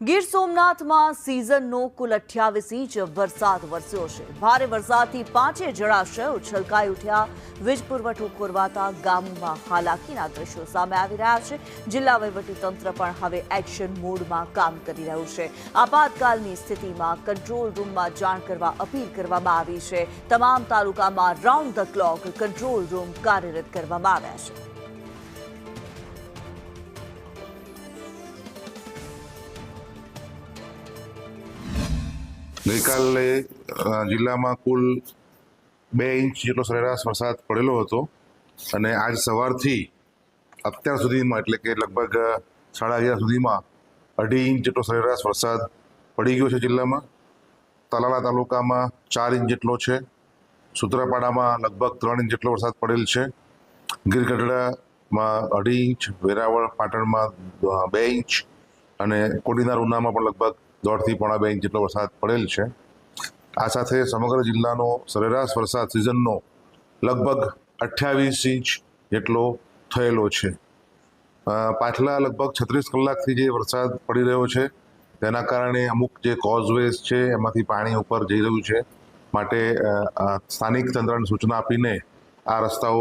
ગીર સોમનાથમાં સિઝનનો કુલ 28 ઇંચ વરસાદ વરસ્યો છે। ભારે વરસાદથી પાંચે જળાશયો છલકાઈ ઉઠ્યા। વીજ પુરવઠો ખોરવાતા ગામમાં હાલાકીના દ્રશ્યો સામે આવી રહ્યા છે। જિલ્લા વહીવટીતંત્ર પણ હવે એક્શન મોડમાં કામ કરી રહ્યું છે। આપાતકાલની સ્થિતિમાં કંટ્રોલ રૂમમાં જાણ કરવા અપીલ કરવામાં આવી છે। તમામ તાલુકામાં round the clock control room કાર્યરત કરવામાં આવ્યા છે। ગઈકાલે જિલ્લામાં કુલ 2 ઇંચ જેટલો સરેરાશ વરસાદ પડેલો હતો અને આજ સવારથી અત્યાર સુધીમાં એટલે કે લગભગ 11:30 સુધીમાં 2.5 ઇંચ જેટલો સરેરાશ વરસાદ પડી ગયો છે। જિલ્લામાં તાલાલા તાલુકામાં 4 ઇંચ જેટલો છે, સુત્રાપાડામાં લગભગ 3 ઇંચ જેટલો વરસાદ પડેલ છે, ગીરગઢડામાં 2.5 ઇંચ, વેરાવળ પાટણમાં 2 ઇંચ અને કોડીનાર ઉનામાં પણ લગભગ 1.5 થી 1.5 ઇંચ જેટલો વરસાદ પડેલ છે। આ સાથે સમગ્ર જિલ્લાનો સરેરાશ વરસાદ સિઝનનો લગભગ 28 ઇંચ જેટલો થયેલો છે। પાછલા લગભગ 36 કલાકથી જે વરસાદ પડી રહ્યો છે તેના કારણે અમુક જે કોઝવેઝ છે એમાંથી પાણી ઉપર જઈ રહ્યું છે, માટે સ્થાનિક તંત્રને સૂચના આપીને આ રસ્તાઓ